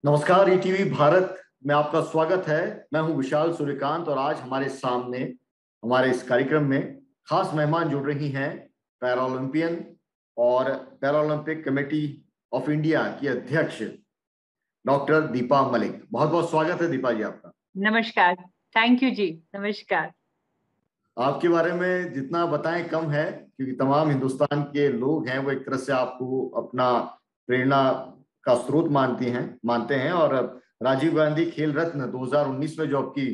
नमस्कार, ईटीवी भारत में आपका स्वागत है। मैं हूं विशाल सूर्यकांत और आज हमारे सामने हमारे इस कार्यक्रम में खास मेहमान जुड़ रही हैं पैरालंपियन और पैरालंपिक कमेटी ऑफ इंडिया की अध्यक्ष डॉक्टर दीपा मलिक। बहुत बहुत स्वागत है दीपा जी आपका। नमस्कार। थैंक यू जी। नमस्कार। आपके बारे में जितना बताएं कम है, क्योंकि तमाम हिंदुस्तान के लोग हैं वो एक तरह से आपको अपना प्रेरणा का स्रोत मानते हैं। और राजीव गांधी खेल रत्न 2019 में जो आपकी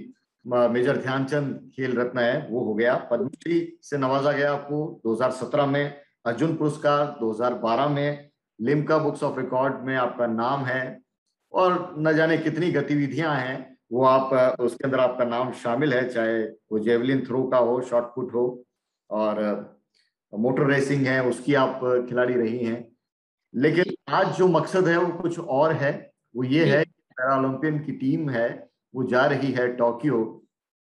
मेजर ध्यानचंद खेल रत्न है वो हो गया। पद्मश्री से नवाजा गया आपको 2017 में, अर्जुन पुरस्कार 2012 में, लिम्का बुक्स ऑफ रिकॉर्ड में आपका नाम है और न जाने कितनी गतिविधियां हैं वो आप उसके अंदर आपका नाम शामिल है, चाहे वो जेवलिन थ्रो का हो, शॉट पुट हो और मोटर रेसिंग है उसकी आप खिलाड़ी रही हैं। लेकिन आज जो मकसद है वो कुछ और है। वो ये है कि पैरालंपियन की टीम है वो जा रही है टोक्यो।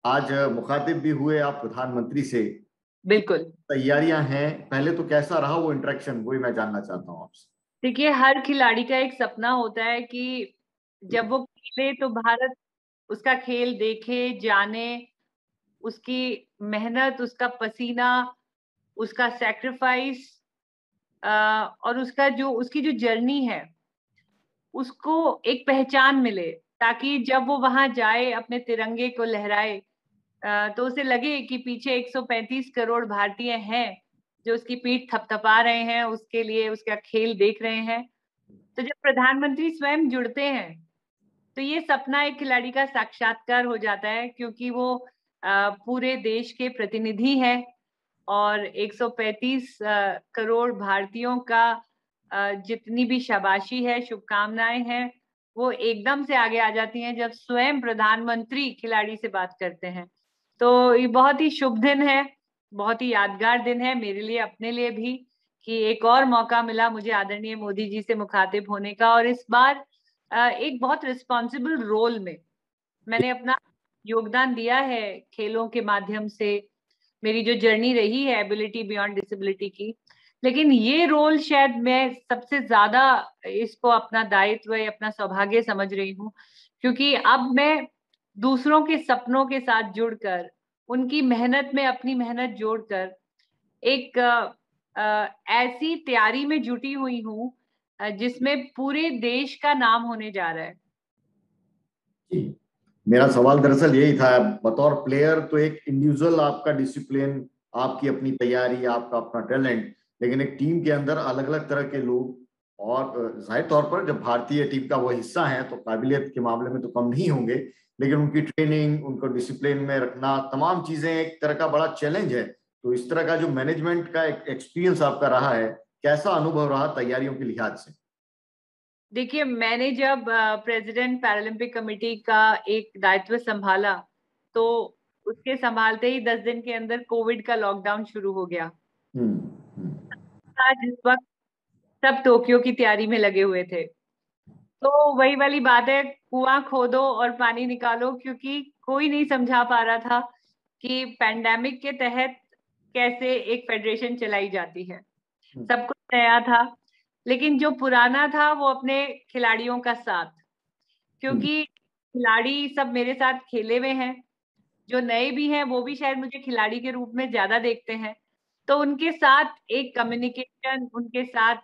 आज मुखातिब भी हुए आप प्रधानमंत्री से। बिल्कुल। तैयारियां हैं, पहले तो कैसा रहा वो इंटरेक्शन, वही मैं जानना चाहता हूँ आपसे। देखिए, हर खिलाड़ी का एक सपना होता है कि जब वो खेले तो भारत उसका खेल देखे, जाने, उसकी मेहनत, उसका पसीना, उसका सैक्रिफाइस और उसकी जो जर्नी है उसको एक पहचान मिले, ताकि जब वो वहां जाए अपने तिरंगे को लहराए तो उसे लगे कि पीछे 135 करोड़ भारतीय हैं जो उसकी पीठ थपथपा रहे हैं, उसके लिए उसका खेल देख रहे हैं। तो जब प्रधानमंत्री स्वयं जुड़ते हैं तो ये सपना एक खिलाड़ी का साक्षात्कार हो जाता है, क्योंकि वो पूरे देश के प्रतिनिधि हैं और 135 करोड़ भारतीयों का जितनी भी शाबाशी है, शुभकामनाएं हैं, वो एकदम से आगे आ जाती हैं जब स्वयं प्रधानमंत्री खिलाड़ी से बात करते हैं। तो ये बहुत ही शुभ दिन है, बहुत ही यादगार दिन है मेरे लिए, अपने लिए भी, कि एक और मौका मिला मुझे आदरणीय मोदी जी से मुखातिब होने का। और इस बार एक बहुत रिस्पॉन्सिबल रोल में मैंने अपना योगदान दिया है खेलों के माध्यम से। मेरी जो जर्नी रही है एबिलिटी बियॉन्ड डिसेबिलिटी की, लेकिन ये रोल शायद मैं सबसे ज्यादा इसको अपना दायित्व या अपना सौभाग्य समझ रही हूँ, क्योंकि अब मैं दूसरों के सपनों के साथ जुड़कर, उनकी मेहनत में अपनी मेहनत जोड़कर एक ऐसी तैयारी में जुटी हुई हूँ जिसमें पूरे देश का नाम होने जा रहा है। जी, मेरा सवाल दरअसल यही था। बतौर प्लेयर तो एक इंडिविजुअल आपका डिसिप्लिन, आपकी अपनी तैयारी, आपका अपना टैलेंट, लेकिन एक टीम के अंदर अलग अलग तरह के लोग, और जाहिर तौर पर जब भारतीय टीम का वो हिस्सा है तो काबिलियत के मामले में तो कम नहीं होंगे, लेकिन उनकी ट्रेनिंग, उनको डिसिप्लिन में रखना, तमाम चीजें एक तरह का बड़ा चैलेंज है। तो इस तरह का जो मैनेजमेंट का एक एक्सपीरियंस आपका रहा है, कैसा अनुभव रहा तैयारियों के लिहाज से? देखिए, मैंने जब प्रेसिडेंट पैरालंपिक कमेटी का एक दायित्व संभाला तो उसके संभालते ही 10 दिन के अंदर कोविड का लॉकडाउन शुरू हो गया। हम्म, हम्म। आज इस वक्त सब टोक्यो की तैयारी में लगे हुए थे। तो वही वाली बात है, कुआं खोदो और पानी निकालो, क्योंकि कोई नहीं समझा पा रहा था कि पैंडेमिक के तहत कैसे एक फेडरेशन चलाई जाती है। सब कुछ नया था, लेकिन जो पुराना था वो अपने खिलाड़ियों का साथ, क्योंकि खिलाड़ी सब मेरे साथ खेले हुए हैं, जो नए भी हैं वो भी शायद मुझे खिलाड़ी के रूप में ज्यादा देखते हैं। तो उनके साथ एक कम्युनिकेशन, उनके साथ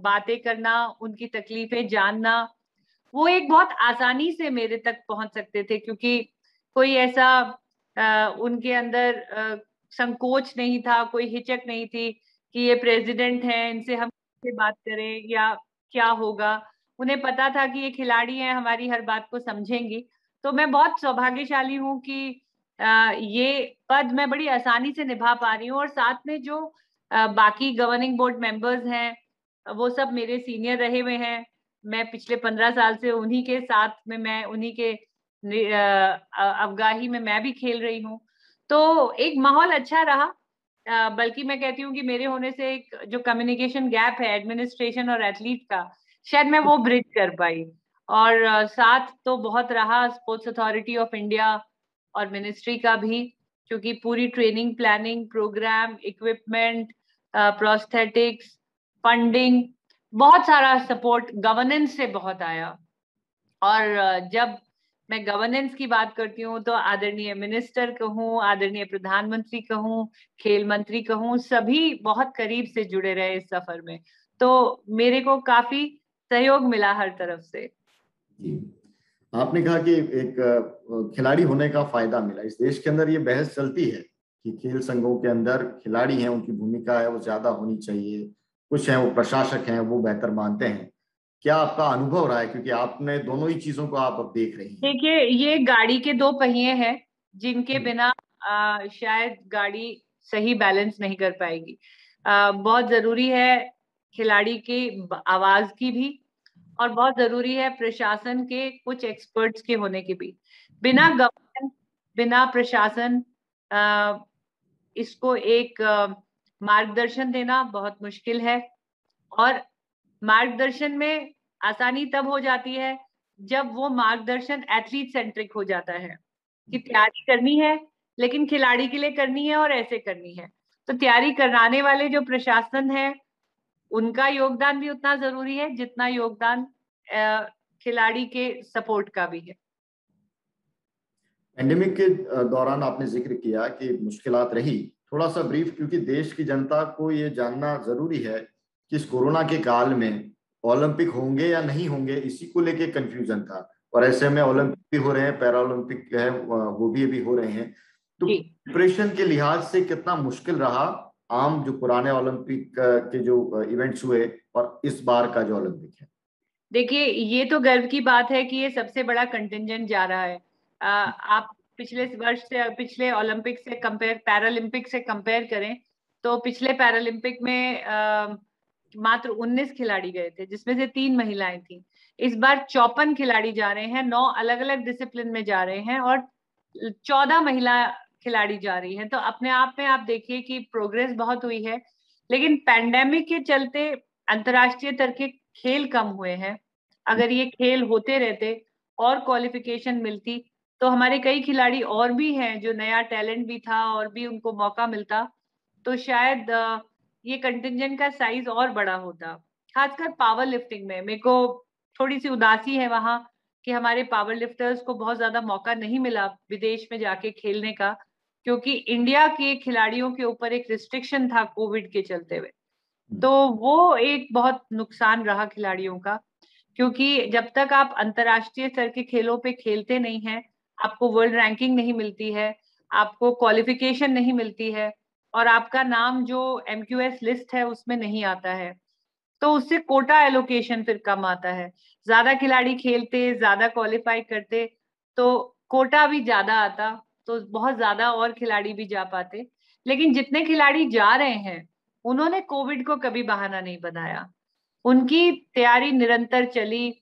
बातें करना, उनकी तकलीफें जानना, वो एक बहुत आसानी से मेरे तक पहुंच सकते थे, क्योंकि कोई ऐसा उनके अंदर संकोच नहीं था, कोई हिचक नहीं थी कि ये प्रेसिडेंट हैं, इनसे हम कैसे बात करें या क्या होगा। उन्हें पता था कि ये खिलाड़ी हैं, हमारी हर बात को समझेंगी। तो मैं बहुत सौभाग्यशाली हूँ कि ये पद मैं बड़ी आसानी से निभा पा रही हूँ। और साथ में जो बाकी गवर्निंग बोर्ड मेंबर्स हैं वो सब मेरे सीनियर रहे हुए हैं। मैं पिछले 15 साल से उन्हीं के साथ में, मैं उन्हीं के अवगाही में मैं भी खेल रही हूँ। तो एक माहौल अच्छा रहा। बल्कि मैं कहती हूँ कि मेरे होने से एक जो कम्युनिकेशन गैप है एडमिनिस्ट्रेशन और एथलीट का, शायद मैं वो ब्रिज कर पाई। और साथ तो बहुत रहा स्पोर्ट्स अथॉरिटी ऑफ इंडिया और मिनिस्ट्री का भी, क्योंकि पूरी training, planning, programme, equipment, prosthetics, funding, बहुत सारा सपोर्ट गवर्नेंस से बहुत आया। और जब मैं गवर्नेंस की बात करती हूँ तो आदरणीय मिनिस्टर कहूँ, आदरणीय प्रधानमंत्री कहूँ, खेल मंत्री कहूँ, सभी बहुत करीब से जुड़े रहे इस सफर में। तो मेरे को काफी सहयोग मिला हर तरफ से। जी, आपने कहा कि एक खिलाड़ी होने का फायदा मिला। इस देश के अंदर ये बहस चलती है कि खेल संघों के अंदर खिलाड़ी हैं, उनकी भूमिका है वो ज्यादा होनी चाहिए, कुछ हैं वो प्रशासक हैं वो बेहतर मानते हैं। क्या आपका अनुभव रहा है, क्योंकि आपने दोनों ही चीजों को आप अब देख रही हैं? देखिए, ये गाड़ी के दो पहिए हैं जिनके बिना शायद गाड़ी सही बैलेंस नहीं कर पाएगी। बहुत जरूरी है खिलाड़ी की आवाज की भी, और बहुत जरूरी है प्रशासन के कुछ एक्सपर्ट्स के होने की भी। बिना गवर्नेंस, बिना प्रशासन, इसको एक मार्गदर्शन देना बहुत मुश्किल है। और मार्गदर्शन में आसानी तब हो जाती है जब वो मार्गदर्शन एथलीट सेंट्रिक हो जाता है कि तैयारी करनी है लेकिन खिलाड़ी के लिए करनी है और ऐसे करनी है। तो तैयारी कराने वाले जो प्रशासन है उनका योगदान भी उतना जरूरी है जितना योगदान खिलाड़ी के सपोर्ट का भी है। पेंडेमिक के दौरान आपने जिक्र किया कि मुश्किलात रही, थोड़ा सा ब्रीफ, क्योंकि देश की जनता को ये जानना जरूरी है कि इस कोरोना के काल में ओलंपिक होंगे या नहीं होंगे, इसी को लेके कंफ्यूजन था। और ऐसे में ओलंपिक भी हो रहे हैं, पैरा ओलंपिक है वो भी अभी हो रहे हैं। तो प्रिपरेशन के लिहाज से कितना मुश्किल रहा आम जो पुराने ओलंपिक के जो इवेंट्स हुए और इस बार का जो ओलंपिक है? देखिए, ये तो गर्व की बात है कि ये सबसे बड़ा कंटिंजेंट जा रहा है। आप पिछले वर्ष से, पिछले ओलंपिक से कंपेयर, पैरालंपिक से कंपेयर करें तो पिछले पैरालंपिक में मात्र 19 खिलाड़ी गए थे जिसमें से 3 महिलाएं थी। इस बार 54 खिलाड़ी जा रहे हैं, 9 अलग अलग डिसिप्लिन में जा रहे हैं और 14 महिला खिलाड़ी जा रही हैं। तो अपने आप में आप देखिए कि प्रोग्रेस बहुत हुई है। लेकिन पैंडेमिक के चलते अंतर्राष्ट्रीय स्तर के खेल कम हुए हैं। अगर ये खेल होते रहते और क्वालिफिकेशन मिलती तो हमारे कई खिलाड़ी और भी हैं जो नया टैलेंट भी था और भी उनको मौका मिलता तो शायद ये कंटिंजेंट का साइज और बड़ा होता। खासकर पावर लिफ्टिंग में मेरे को थोड़ी सी उदासी है वहां कि हमारे पावर लिफ्टर्स को बहुत ज्यादा मौका नहीं मिला विदेश में जाके खेलने का, क्योंकि इंडिया के खिलाड़ियों के ऊपर एक रिस्ट्रिक्शन था कोविड के चलते हुए। तो वो एक बहुत नुकसान रहा खिलाड़ियों का, क्योंकि जब तक आप अंतर्राष्ट्रीय स्तर के खेलों पे खेलते नहीं हैं, आपको वर्ल्ड रैंकिंग नहीं मिलती है, आपको क्वालिफिकेशन नहीं मिलती है और आपका नाम जो MQS लिस्ट है उसमें नहीं आता है, तो उससे कोटा एलोकेशन फिर कम आता है। ज्यादा खिलाड़ी खेलते, ज्यादा क्वालिफाई करते तो कोटा भी ज्यादा आता, तो बहुत ज्यादा और खिलाड़ी भी जा पाते। लेकिन जितने खिलाड़ी जा रहे हैं उन्होंने कोविड को कभी बहाना नहीं बनाया। उनकी तैयारी निरंतर चली,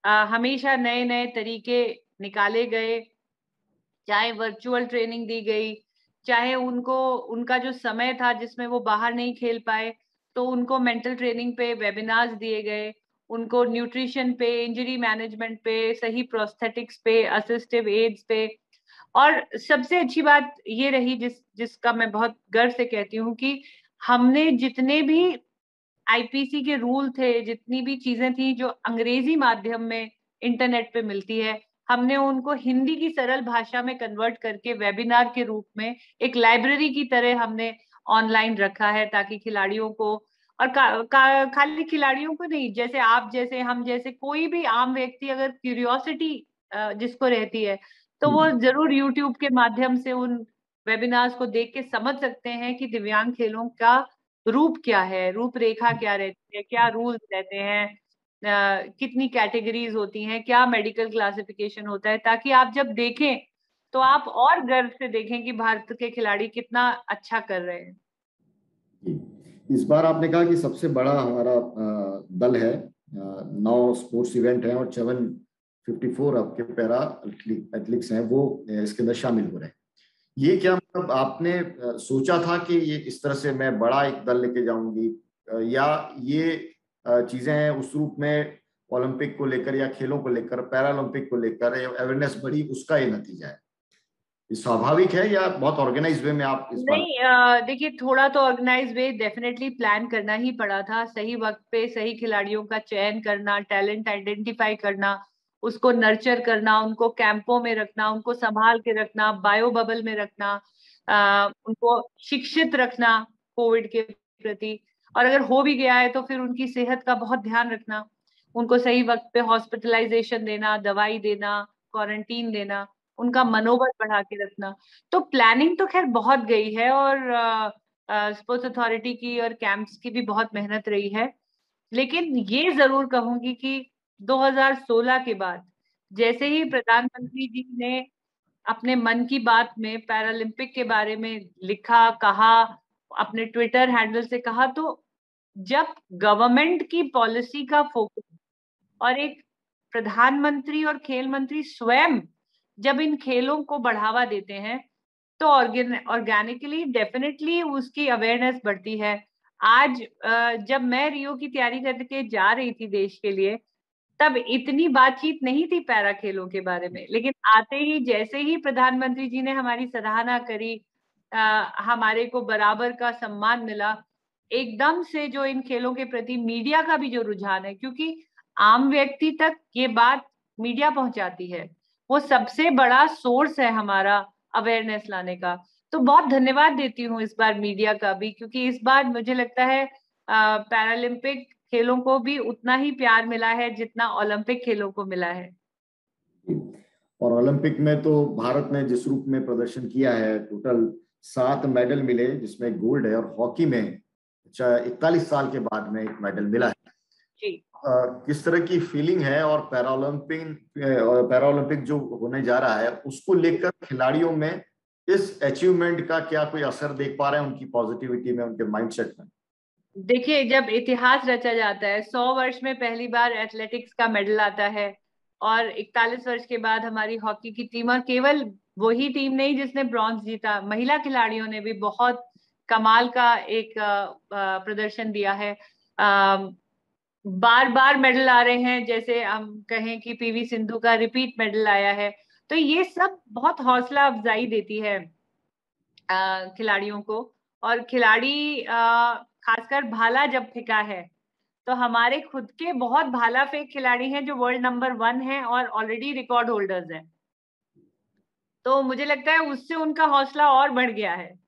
हमेशा नए नए तरीके निकाले गए, चाहे वर्चुअल ट्रेनिंग दी गई, चाहे उनको उनका जो समय था जिसमें वो बाहर नहीं खेल पाए तो उनको मेंटल ट्रेनिंग पे वेबिनार्स दिए गए, उनको न्यूट्रिशन पे, इंजरी मैनेजमेंट पे, सही प्रोस्थेटिक्स पे, असिस्टिव एड्स पे। और सबसे अच्छी बात ये रही जिसका मैं बहुत गर्व से कहती हूँ कि हमने जितने भी IPC के रूल थे, जितनी भी चीजें थी जो अंग्रेजी माध्यम में इंटरनेट पे मिलती है, हमने उनको हिंदी की सरल भाषा में कन्वर्ट करके वेबिनार के रूप में एक लाइब्रेरी की तरह हमने ऑनलाइन रखा है, ताकि खिलाड़ियों को, और खाली खिलाड़ियों को नहीं, जैसे आप जैसे, हम जैसे कोई भी आम व्यक्ति अगर क्यूरियोसिटी जिसको रहती है तो वो जरूर यूट्यूब के माध्यम से उन वेबिनार्स को देख के समझ सकते हैं कि दिव्यांग खेलों का रूप क्या है, रूपरेखा क्या रहती है, क्या रूल्स रहते हैं, कितनी कैटेगरीज होती हैं, क्या मेडिकल क्लासिफिकेशन होता है, ताकि आप जब देखें तो आप और गर्व से देखें कि भारत के खिलाड़ी कितना अच्छा कर रहे हैं। इस बार आपने कहा कि सबसे बड़ा हमारा दल है, 9 स्पोर्ट्स इवेंट हैं और 754 आपके पैरा एथलीट्स हैं वो इसके अंदर शामिल हो रहे हैं। ये क्या मतलब आपने सोचा था कि ये इस तरह से मैं बड़ा एक दल लेके जाऊंगी, या ये चीजें हैं उस रूप में ओलंपिक को लेकर या खेलों को लेकर, पैरालंपिक को लेकर अवेयरनेस बढ़ी, उसका ये नतीजा है? ये स्वाभाविक है या बहुत ऑर्गेनाइज वे में आप इस बार? नहीं, देखिए, थोड़ा तो ऑर्गेनाइज वे डेफिनेटली प्लान करना ही पड़ा था। सही वक्त पे सही खिलाड़ियों का चयन करना, टैलेंट आइडेंटिफाई करना उसको नर्चर करना, उनको कैंपों में रखना, उनको संभाल के रखना, बायो बबल में रखना, उनको शिक्षित रखना कोविड के प्रति, और अगर हो भी गया है तो फिर उनकी सेहत का बहुत ध्यान रखना, उनको सही वक्त पे हॉस्पिटलाइजेशन देना, दवाई देना, क्वारंटीन देना, उनका मनोबल बढ़ा के रखना। तो प्लानिंग तो खैर बहुत गई है, और स्पोर्ट्स अथॉरिटी की और कैंप्स की भी बहुत मेहनत रही है। लेकिन ये जरूर कहूंगी कि 2016 के बाद जैसे ही प्रधानमंत्री जी ने अपने मन की बात में पैरालंपिक के बारे में लिखा, कहा, अपने ट्विटर हैंडल से कहा, तो जब गवर्नमेंट की पॉलिसी का फोकस और एक प्रधानमंत्री और खेल मंत्री स्वयं जब इन खेलों को बढ़ावा देते हैं, तो ऑर्गेनिकली डेफिनेटली उसकी अवेयरनेस बढ़ती है। आज जब मैं रियो की तैयारी करके जा रही थी देश के लिए, तब इतनी बातचीत नहीं थी पैरा खेलों के बारे में, लेकिन आते ही जैसे ही प्रधानमंत्री जी ने हमारी सराहना करी, हमारे को बराबर का सम्मान मिला, एकदम से जो इन खेलों के प्रति मीडिया का भी जो रुझान है, क्योंकि आम व्यक्ति तक ये बात मीडिया पहुंचाती है, वो सबसे बड़ा सोर्स है हमारा अवेयरनेस लाने का। तो बहुत धन्यवाद देती हूँ इस बार मीडिया का भी, क्योंकि इस बार मुझे लगता है पैरालंपिक खेलों को भी उतना ही प्यार मिला है जितना ओलंपिक खेलों को मिला है। और ओलंपिक में तो भारत ने जिस रूप में प्रदर्शन किया है, टोटल 7 मेडल मिले, जिसमें गोल्ड है, और हॉकी में 41 साल के बाद में एक मेडल मिला है। जी। किस तरह की फीलिंग है, और पैरालंपिक जो होने जा रहा है उसको लेकर खिलाड़ियों में इस अचीवमेंट का क्या कोई असर देख पा रहे हैं, उनकी पॉजिटिविटी में, उनके माइंडसेट में? देखिए, जब इतिहास रचा जाता है, 100 वर्ष में पहली बार एथलेटिक्स का मेडल आता है, और 41 वर्ष के बाद हमारी हॉकी की टीम, और केवल वही टीम नहीं जिसने ब्रॉन्ज जीता, महिला खिलाड़ियों ने भी बहुत कमाल का एक प्रदर्शन दिया है। बार बार मेडल आ रहे हैं, जैसे हम कहें कि पीवी सिंधु का रिपीट मेडल आया है, तो ये सब बहुत हौसला अफजाई देती है खिलाड़ियों को। और खिलाड़ी खासकर भाला जब फेंका है, तो हमारे खुद के बहुत भाला फेंक खिलाड़ी हैं जो वर्ल्ड नंबर 1 हैं और ऑलरेडी रिकॉर्ड होल्डर्स हैं, तो मुझे लगता है उससे उनका हौसला और बढ़ गया है।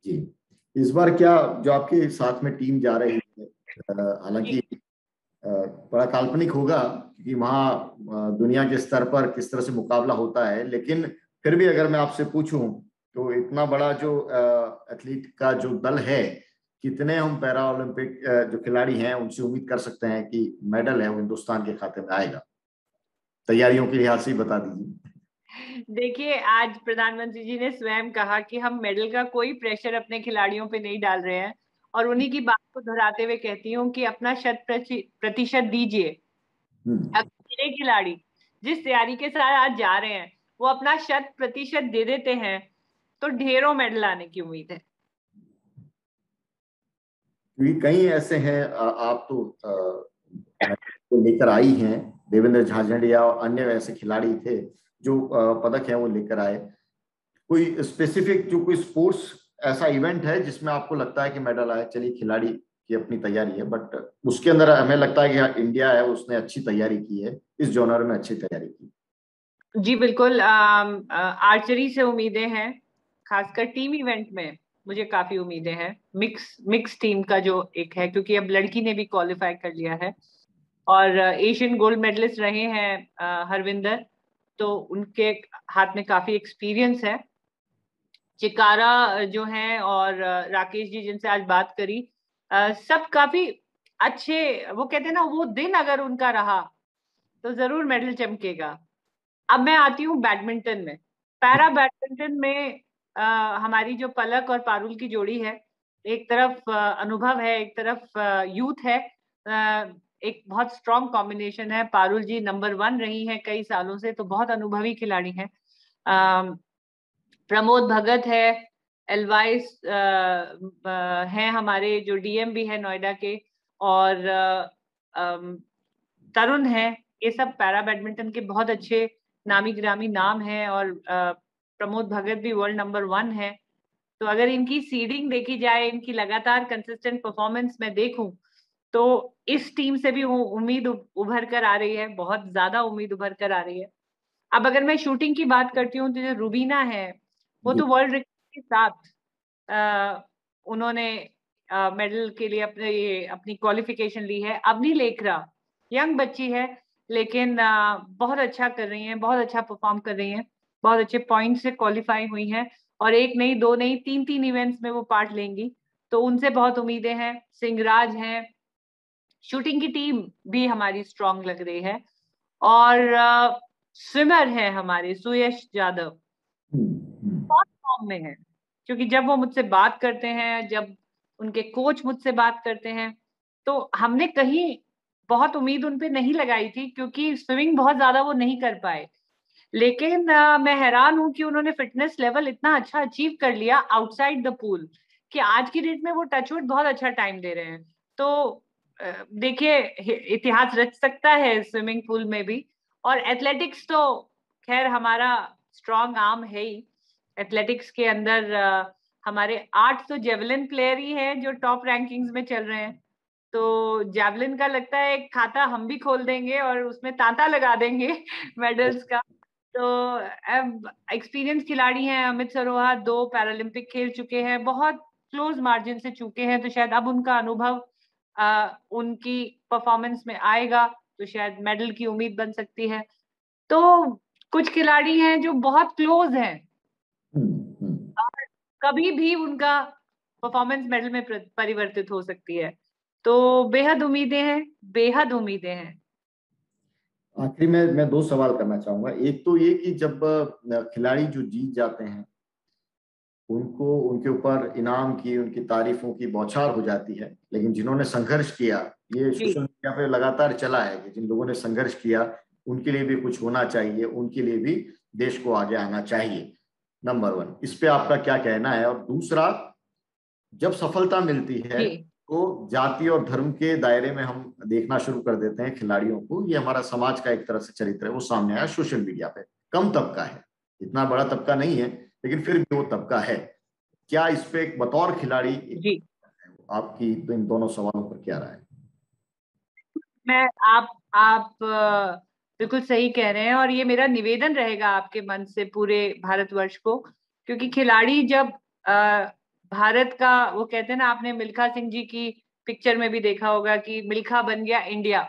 जी, इस बार क्या जो आपके साथ में टीम जा रही है, हालांकि बड़ा काल्पनिक होगा क्योंकि वहाँ दुनिया के स्तर पर किस तरह से मुकाबला होता है, लेकिन फिर भी अगर मैं आपसे पूछूं तो इतना बड़ा जो एथलीट का जो दल है, कितने हम पैरा ओलंपिक जो खिलाड़ी हैं उनसे उम्मीद कर सकते हैं कि मेडल है वो हिंदुस्तान के खाते में आएगा? तैयारियों के लिहाज से बता दीजिए। देखिए, आज प्रधानमंत्री जी ने स्वयं कहा कि हम मेडल का कोई प्रेशर अपने खिलाड़ियों पे नहीं डाल रहे हैं, और उन्हीं की बात को दोहराते हुए कहती हूँ कि अपना 100% दीजिए। अगर मेरे खिलाड़ी जिस तैयारी के साथ आज जा रहे हैं वो अपना 100% दे देते हैं, तो ढेरों मेडल आने की उम्मीद है। क्योंकि कई ऐसे हैं, आप तो लेकर आई हैं, देवेंद्र झाझड़िया और अन्य ऐसे खिलाड़ी थे जो पदक है वो लेकर आए। कोई स्पेसिफिक जो कोई स्पोर्ट्स ऐसा इवेंट है जिसमें आपको लगता है कि मेडल आए? चलिए, खिलाड़ी की अपनी तैयारी है, बट उसके अंदर हमें लगता है कि हाँ, इंडिया है उसने अच्छी तैयारी की है, इस जॉनर में अच्छी तैयारी की। जी बिल्कुल, आर्चरी से उम्मीदें हैं, खासकर टीम इवेंट में मुझे काफी उम्मीदें हैं। मिक्स टीम का जो एक है, क्योंकि अब लड़की ने भी क्वालिफाई कर लिया है, और एशियन गोल्ड मेडलिस्ट रहे हैं हरविंदर, तो उनके हाथ में काफी एक्सपीरियंस है। चिकारा जो है और राकेश जी जिनसे आज बात करी, सब काफी अच्छे। वो कहते हैं ना, वो दिन अगर उनका रहा तो जरूर मेडल चमकेगा। अब मैं आती हूँ बैडमिंटन में। पैरा बैडमिंटन में हमारी जो पलक और पारुल की जोड़ी है, एक तरफ अनुभव है, एक तरफ यूथ है, एक बहुत स्ट्रॉन्ग कॉम्बिनेशन है। पारुल जी नंबर 1 रही हैं कई सालों से, तो बहुत अनुभवी खिलाड़ी हैं। प्रमोद भगत है, एलवाइस हैं हमारे जो डीएम भी है नोएडा के, और तरुण है। ये सब पैरा बैडमिंटन के बहुत अच्छे नामी गिरामी नाम है, और प्रमोद भगत भी वर्ल्ड नंबर 1 है। तो अगर इनकी सीडिंग देखी जाए, इनकी लगातार कंसिस्टेंट परफॉर्मेंस में देखूं, तो इस टीम से भी उम्मीद उभर कर आ रही है, बहुत ज्यादा उम्मीद उभर कर आ रही है। अब अगर मैं शूटिंग की बात करती हूँ तो जो रुबीना है वो जी। तो वर्ल्ड रिकॉर्ड के साथ उन्होंने मेडल के लिए अपनी क्वालिफिकेशन ली है। अवनी लेखरा यंग बच्ची है, लेकिन बहुत अच्छा कर रही हैं, बहुत अच्छा परफॉर्म कर रही हैं, बहुत अच्छे पॉइंट से क्वालिफाई हुई हैं और एक नहीं, दो नहीं, तीन तीन इवेंट्स में वो पार्ट लेंगी, तो उनसे बहुत उम्मीदें हैं। सिंगराज हैं, शूटिंग की टीम भी हमारी स्ट्रांग लग रही है। और स्विमर है हमारे सुयश यादव, बहुत फॉर्म में है, क्योंकि जब वो मुझसे बात करते हैं, जब उनके कोच मुझसे बात करते हैं, तो हमने कहीं बहुत उम्मीद उन पे नहीं लगाई थी, क्योंकि स्विमिंग बहुत ज्यादा वो नहीं कर पाए। लेकिन मैं हैरान हूं कि उन्होंने फिटनेस लेवल इतना अच्छा अचीव कर लिया आउटसाइड द पूल कि आज की डेट में वो टचवुड बहुत अच्छा टाइम दे रहे हैं। तो देखिए, इतिहास रच सकता है स्विमिंग पूल में भी। और एथलेटिक्स तो खैर हमारा स्ट्रॉन्ग आर्म है ही। एथलेटिक्स के अंदर हमारे 8 तो जेवलिन प्लेयर ही हैं जो टॉप रैंकिंग्स में चल रहे हैं। तो जेवलिन का लगता है एक खाता हम भी खोल देंगे और उसमें तांता लगा देंगे मेडल्स का। तो अब एक्सपीरियंस खिलाड़ी हैं, अमित सरोहा 2 पैरालंपिक खेल चुके हैं, बहुत क्लोज मार्जिन से चुके हैं, तो शायद अब उनका अनुभव उनकी परफॉर्मेंस में आएगा, तो शायद मेडल की उम्मीद बन सकती है। तो कुछ खिलाड़ी हैं जो बहुत क्लोज हैं, कभी भी उनका परफॉर्मेंस मेडल में परिवर्तित हो सकती है। तो बेहद उम्मीदें हैं, बेहद उम्मीदें हैं। आखिरी में मैं 2 सवाल करना चाहूंगा। एक तो ये कि जब खिलाड़ी जो जीत जाते हैं उनको उनके ऊपर इनाम की, उनकी तारीफों की बौछार हो जाती है, लेकिन जिन्होंने संघर्ष किया, ये जी, सोशल मीडिया पे लगातार चला है कि जिन लोगों ने संघर्ष किया उनके लिए भी कुछ होना चाहिए, उनके लिए भी देश को आगे आना चाहिए। नंबर 1, इस पे आपका क्या कहना है? और दूसरा, जब सफलता मिलती है जी, तो जाति और धर्म के दायरे में हम देखना शुरू कर देते हैं खिलाड़ियों को। ये हमारा समाज का एक तरह से चरित्र है, वो सामने आया सोशल मीडिया पे। कम तबका है, इतना बड़ा तबका नहीं है, लेकिन फिर भी वो तबका है। क्या इस पे एक बतौर खिलाड़ी जी। आपकी तो इन दोनों सवालों पर क्या राय है? मैं आप बिल्कुल सही कह रहे हैं, और ये मेरा निवेदन रहेगा आपके मन से पूरे भारतवर्ष को, क्योंकि खिलाड़ी जब अ, भारत का, वो कहते हैं ना, आपने मिल्खा सिंह जी की पिक्चर में भी देखा होगा कि मिल्खा बन गया इंडिया।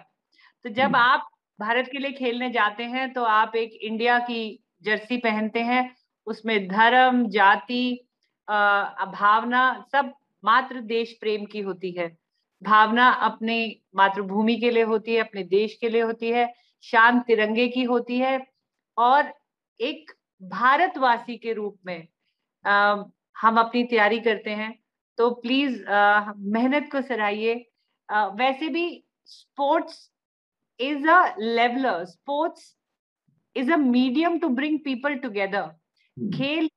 तो जब आप भारत के लिए खेलने जाते हैं तो आप एक इंडिया की जर्सी पहनते हैं, उसमें धर्म, जाति, भावना सब मात्र देश प्रेम की होती है। भावना अपने मातृभूमि के लिए होती है, अपने देश के लिए होती है, शान तिरंगे की होती है। और एक भारतवासी के रूप में अ, हम अपनी तैयारी करते हैं। तो प्लीज मेहनत को सराहिए। वैसे भी sports is a leveler. Sports is a medium to bring people together. खेल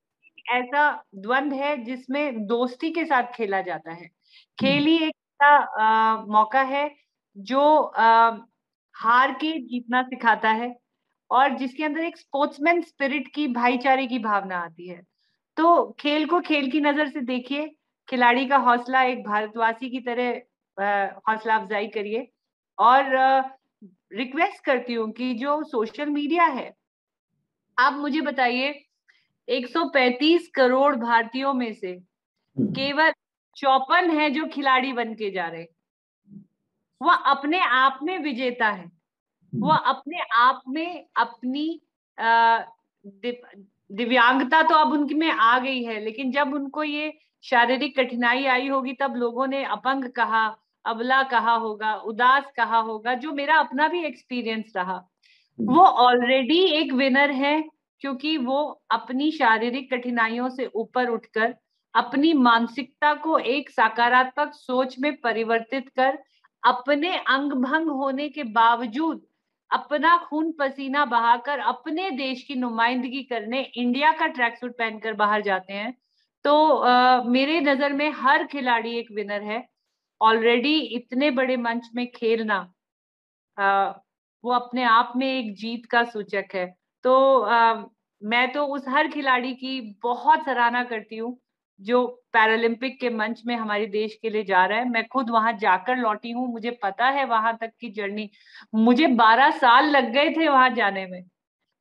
ऐसा द्वंद है जिसमें दोस्ती के साथ खेला जाता है। खेल ही एक ऐसा मौका है जो हार के जीतना सिखाता है, और जिसके अंदर एक स्पोर्ट्समैन स्पिरिट की, भाईचारे की भावना आती है। तो खेल को खेल की नजर से देखिए, खिलाड़ी का हौसला एक भारतवासी की तरह हौसला अफजाई करिए। और रिक्वेस्ट करती हूँ कि जो सोशल मीडिया है, आप मुझे बताइए, 135 करोड़ भारतीयों में से केवल 54 है जो खिलाड़ी बन के जा रहे। वह अपने आप में विजेता है, वह अपने आप में अपनी दिव्यांगता तो अब उनकी में आ गई है, लेकिन जब उनको ये शारीरिक कठिनाई आई होगी तब लोगों ने अपंग कहा, अबला कहा होगा, उदास कहा होगा, जो मेरा अपना भी एक्सपीरियंस रहा। वो ऑलरेडी एक विनर है, क्योंकि वो अपनी शारीरिक कठिनाइयों से ऊपर उठकर अपनी मानसिकता को एक सकारात्मक सोच में परिवर्तित कर, अपने अंग भंग होने के बावजूद अपना खून पसीना बहाकर अपने देश की नुमाइंदगी करने इंडिया का ट्रैक सूट पहनकर बाहर जाते हैं। तो मेरे नजर में हर खिलाड़ी एक विनर है। ऑलरेडी इतने बड़े मंच में खेलना वो अपने आप में एक जीत का सूचक है। तो मैं तो उस हर खिलाड़ी की बहुत सराहना करती हूँ जो पैरालंपिक के मंच में हमारे देश के लिए जा रहा है। मैं खुद वहां जाकर लौटी हूँ, मुझे पता है वहां तक की जर्नी। मुझे 12 साल लग गए थे वहां जाने में।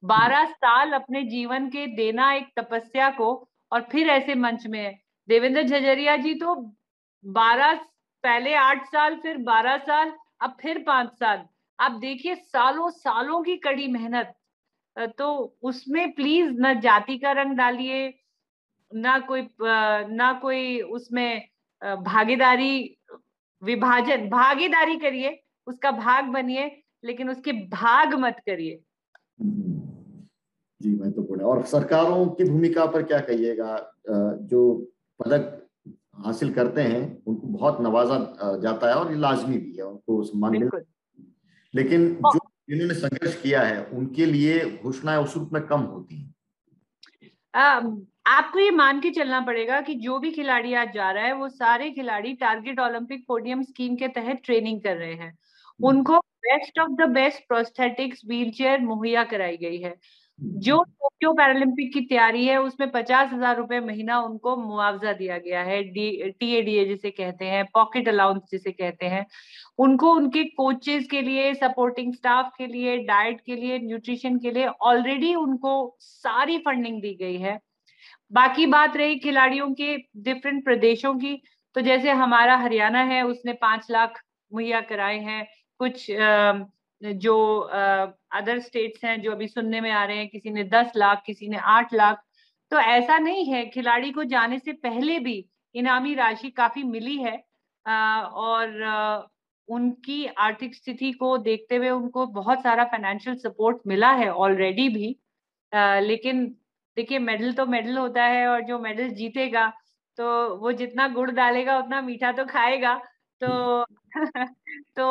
12 साल अपने जीवन के देना एक तपस्या को, और फिर ऐसे मंच में है। देवेंद्र झझरिया जी तो 12, पहले 8 साल, फिर 12 साल, अब फिर 5 साल। आप देखिए सालों सालों की कड़ी मेहनत। तो उसमें प्लीज न जाति का रंग डालिए, ना कोई उसमें भागीदारी, विभाजन। भागीदारी करिए, उसका भाग बनिए, लेकिन उसके भाग मत करिए। जी, महत्वपूर्ण है। और सरकारों की भूमिका पर क्या कहिएगा? जो पदक हासिल करते हैं उनको बहुत नवाजा जाता है और ये लाजमी भी है, उनको सम्मान मिल, लेकिन जो जिन्होंने संघर्ष किया है उनके लिए घोषणाएं उस रूप में कम होती हैं। आपको ये मान के चलना पड़ेगा कि जो भी खिलाड़ी आज जा रहा है वो सारे खिलाड़ी टारगेट ओलंपिक पोडियम स्कीम के तहत ट्रेनिंग कर रहे हैं। उनको best of the best prosthetics, wheelchair मुहैया कराई गई है। जो टोक्यो पैरालंपिक की तैयारी है उसमें 50,000 रुपए महीना उनको मुआवजा दिया गया है। TADA जिसे कहते हैं, पॉकेट अलाउंस जिसे कहते हैं। उनको उनके कोचेस के लिए, सपोर्टिंग स्टाफ के लिए, डाइट के लिए, न्यूट्रिशन के लिए ऑलरेडी उनको सारी फंडिंग दी गई है। बाकी बात रही खिलाड़ियों के डिफरेंट प्रदेशों की, तो जैसे हमारा हरियाणा है उसने 5 लाख मुहैया कराए हैं। कुछ जो अदर स्टेट्स हैं जो अभी सुनने में आ रहे हैं, किसी ने 10 लाख, किसी ने 8 लाख। तो ऐसा नहीं है, खिलाड़ी को जाने से पहले भी इनामी राशि काफी मिली है। और उनकी आर्थिक स्थिति को देखते हुए उनको बहुत सारा फाइनेंशियल सपोर्ट मिला है ऑलरेडी भी। लेकिन देखिए मेडल तो मेडल होता है, और जो मेडल जीतेगा तो वो जितना गुड़ डालेगा उतना मीठा तो खाएगा। तो तो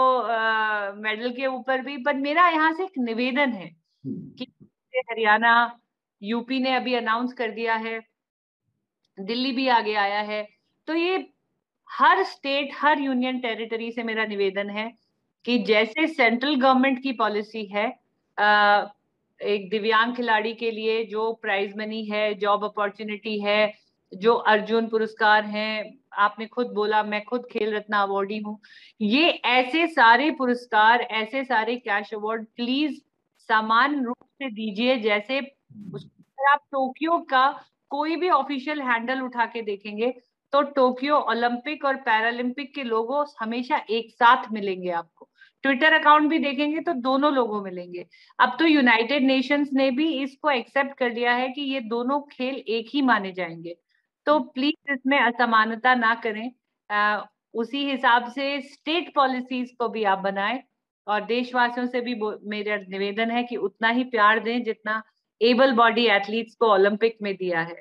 मेडल के ऊपर भी, पर मेरा यहाँ से एक निवेदन है कि हरियाणा, यूपी ने अभी अनाउंस कर दिया है, दिल्ली भी आगे आया है। तो ये हर स्टेट, हर यूनियन टेरिटरी से मेरा निवेदन है कि जैसे सेंट्रल गवर्नमेंट की पॉलिसी है, एक दिव्यांग खिलाड़ी के लिए जो प्राइज मनी है, जॉब अपॉर्चुनिटी है, जो अर्जुन पुरस्कार हैं, आपने खुद बोला मैं खुद खेल रत्न अवार्डी हूँ, ये ऐसे सारे पुरस्कार, ऐसे सारे कैश अवार्ड प्लीज समान रूप से दीजिए। जैसे आप टोक्यो का कोई भी ऑफिशियल हैंडल उठा के देखेंगे तो टोक्यो ओलंपिक और पैरालंपिक के लोगो हमेशा एक साथ मिलेंगे। आपको ट्विटर अकाउंट भी देखेंगे तो दोनों लोगो मिलेंगे। अब तो यूनाइटेड नेशंस ने भी इसको एक्सेप्ट कर लिया है कि ये दोनों खेल एक ही माने जाएंगे। तो प्लीज इसमें असमानता ना करें। उसी हिसाब से स्टेट पॉलिसीज को भी आप बनाएं, और देशवासियों से भी मेरा निवेदन है कि उतना ही प्यार दें जितना एबल बॉडी एथलीट्स को ओलंपिक में दिया है।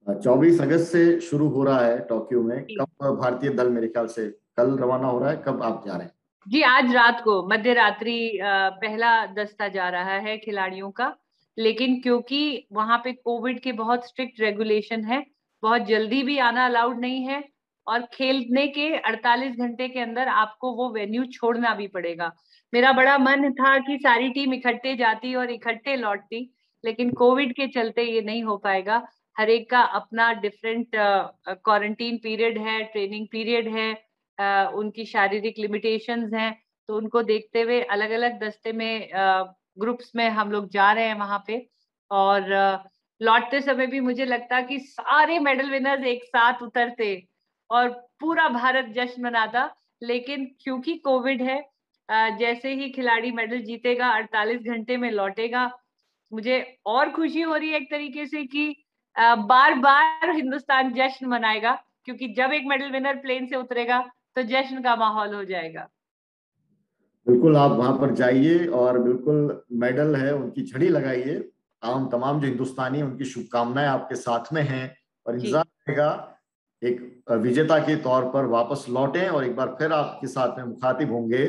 24 अगस्त से शुरू हो रहा है टोक्यो में। कब भारतीय दल, मेरे ख्याल से कल रवाना हो रहा है, कब आप जा रहे हैं? जी आज रात को मध्य रात्रि पहला दस्ता जा रहा है खिलाड़ियों का। लेकिन क्योंकि वहां पे कोविड के बहुत स्ट्रिक्ट रेगुलेशन है, बहुत जल्दी भी आना अलाउड नहीं है, और खेलने के 48 घंटे के अंदर आपको वो वेन्यू छोड़ना भी पड़ेगा। मेरा बड़ा मन था कि सारी टीम इकट्ठे जाती और इकट्ठे लौटती, लेकिन कोविड के चलते ये नहीं हो पाएगा। हर एक का अपना डिफरेंट क्वारंटीन पीरियड है, ट्रेनिंग पीरियड है, उनकी शारीरिक लिमिटेशंस हैं। तो उनको देखते हुए अलग अलग दस्ते में, ग्रुप्स में हम लोग जा रहे हैं वहां पे। और लौटते समय भी मुझे लगता कि सारे मेडल विनर्स एक साथ उतरते और पूरा भारत जश्न मनाता। लेकिन क्योंकि कोविड है, जैसे ही खिलाड़ी मेडल जीतेगा 48 घंटे में लौटेगा। मुझे और खुशी हो रही है एक तरीके से कि बार बार हिंदुस्तान जश्न मनाएगा, क्योंकि जब एक मेडल विनर प्लेन से उतरेगा तो जश्न का माहौल हो जाएगा। बिल्कुल, आप वहां पर जाइए और बिल्कुल मेडल है उनकी झड़ी लगाइए। तमाम जो हिंदुस्तानी, उनकी शुभकामनाएं आपके साथ में हैं, और इंतजार रहेगा एक विजेता के तौर पर वापस लौटें और एक बार फिर आपके साथ में मुखातिब होंगे।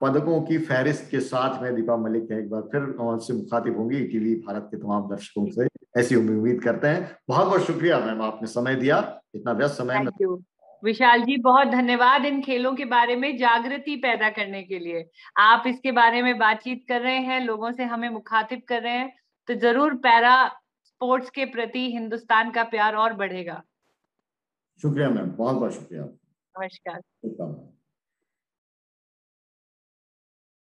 पदकों की फहरिस्त के साथ में दीपा मलिक एक बार फिर उनसे मुखातिब होंगी टीवी भारत के तमाम दर्शकों से, ऐसी उम्मीद करते हैं। बहुत बहुत शुक्रिया मैम, आपने समय दिया, इतना व्यस्त समय में। थैंक यू विशाल जी, बहुत धन्यवाद इन खेलों के बारे में जागृति पैदा करने के लिए। आप इसके बारे में बातचीत कर रहे हैं, लोगों से हमें मुखातिब कर रहे हैं, तो जरूर पैरा स्पोर्ट्स के प्रति हिंदुस्तान का प्यार और बढ़ेगा। शुक्रिया मैम, बहुत बहुत शुक्रिया। नमस्कार। शुभकामनाएं।